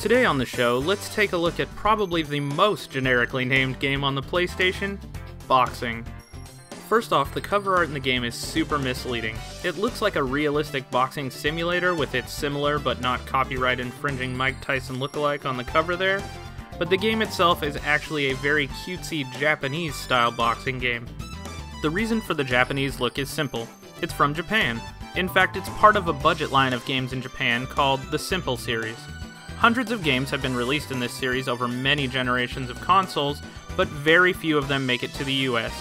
Today on the show, let's take a look at probably the most generically named game on the PlayStation, boxing. First off, the cover art in the game is super misleading. It looks like a realistic boxing simulator with its similar but not copyright infringing Mike Tyson lookalike on the cover there, but the game itself is actually a very cutesy Japanese style boxing game. The reason for the Japanese look is simple. It's from Japan. In fact, it's part of a budget line of games in Japan called the Simple series. Hundreds of games have been released in this series over many generations of consoles, but very few of them make it to the US.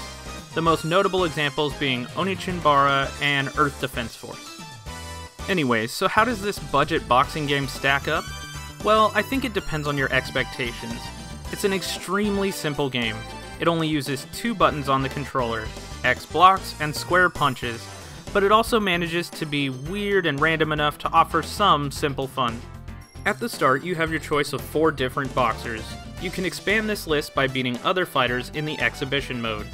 The most notable examples being Onichinbara and Earth Defense Force. Anyways, so how does this budget boxing game stack up? Well, I think it depends on your expectations. It's an extremely simple game. It only uses two buttons on the controller, X blocks and square punches, but it also manages to be weird and random enough to offer some simple fun. At the start, you have your choice of 4 different boxers. You can expand this list by beating other fighters in the exhibition mode.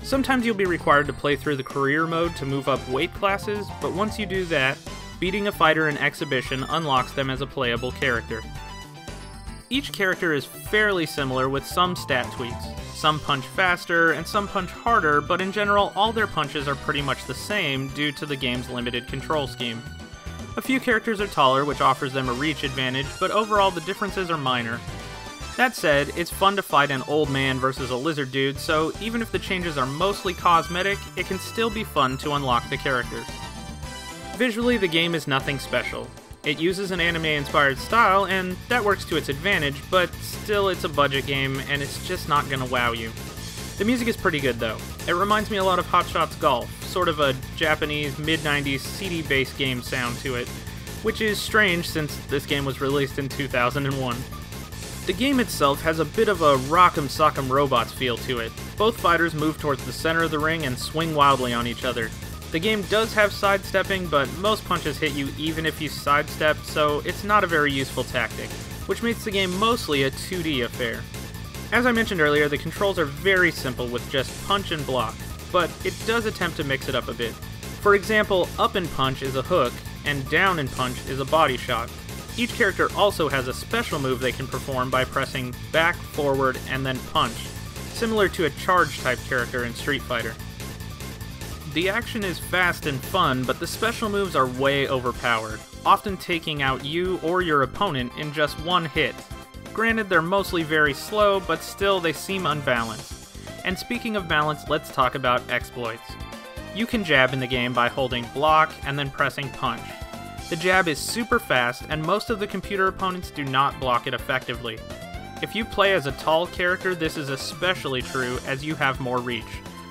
Sometimes you'll be required to play through the career mode to move up weight classes, but once you do that, beating a fighter in exhibition unlocks them as a playable character. Each character is fairly similar with some stat tweaks. Some punch faster and some punch harder, but in general all their punches are pretty much the same due to the game's limited control scheme. A few characters are taller, which offers them a reach advantage, but overall the differences are minor. That said, it's fun to fight an old man versus a lizard dude, so even if the changes are mostly cosmetic, it can still be fun to unlock the characters. Visually, the game is nothing special. It uses an anime-inspired style, and that works to its advantage, but still it's a budget game, and it's just not gonna wow you. The music is pretty good though. It reminds me a lot of Hot Shots Golf, sort of a Japanese mid-90s CD-based game sound to it, which is strange since this game was released in 2001. The game itself has a bit of a Rock'em Sock'em Robots feel to it. Both fighters move towards the center of the ring and swing wildly on each other. The game does have sidestepping, but most punches hit you even if you sidestep, so it's not a very useful tactic, which makes the game mostly a 2D affair. As I mentioned earlier, the controls are very simple with just punch and block, but it does attempt to mix it up a bit. For example, up and punch is a hook, and down and punch is a body shot. Each character also has a special move they can perform by pressing back, forward, and then punch, similar to a charge type character in Street Fighter. The action is fast and fun, but the special moves are way overpowered, often taking out you or your opponent in just one hit. Granted, they're mostly very slow, but still they seem unbalanced. And speaking of balance, let's talk about exploits. You can jab in the game by holding block and then pressing punch. The jab is super fast, and most of the computer opponents do not block it effectively. If you play as a tall character, this is especially true as you have more reach,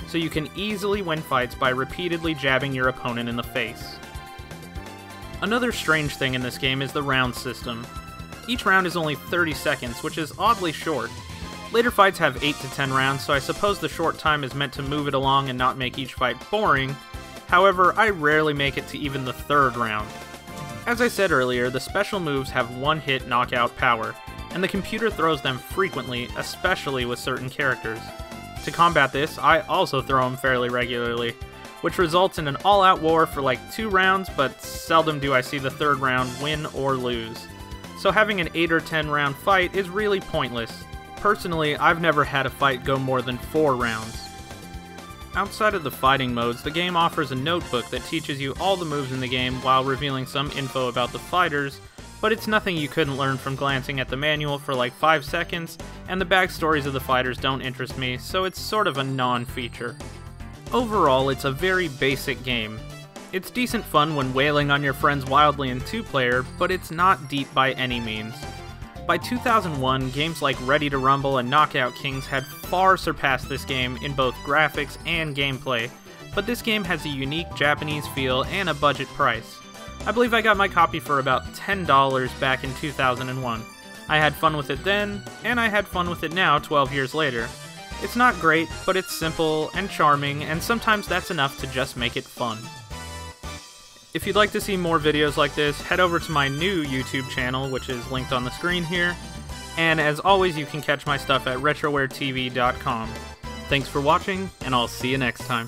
so you can easily win fights by repeatedly jabbing your opponent in the face. Another strange thing in this game is the round system. Each round is only 30 seconds, which is oddly short. Later fights have 8 to 10 rounds, so I suppose the short time is meant to move it along and not make each fight boring. However, I rarely make it to even the 3rd round. As I said earlier, the special moves have one-hit knockout power, and the computer throws them frequently, especially with certain characters. To combat this, I also throw them fairly regularly, which results in an all-out war for like 2 rounds, but seldom do I see the 3rd round win or lose. So having an 8 or 10 round fight is really pointless. Personally, I've never had a fight go more than 4 rounds. Outside of the fighting modes, the game offers a notebook that teaches you all the moves in the game while revealing some info about the fighters, but it's nothing you couldn't learn from glancing at the manual for like 5 seconds, and the backstories of the fighters don't interest me, so it's sort of a non-feature. Overall, it's a very basic game. It's decent fun when wailing on your friends wildly in 2-player, but it's not deep by any means. By 2001, games like Ready to Rumble and Knockout Kings had far surpassed this game in both graphics and gameplay, but this game has a unique Japanese feel and a budget price. I believe I got my copy for about $10 back in 2001. I had fun with it then, and I had fun with it now 12 years later. It's not great, but it's simple and charming, and sometimes that's enough to just make it fun. If you'd like to see more videos like this, head over to my new YouTube channel, which is linked on the screen here. And as always, you can catch my stuff at retrowaretv.com. Thanks for watching, and I'll see you next time.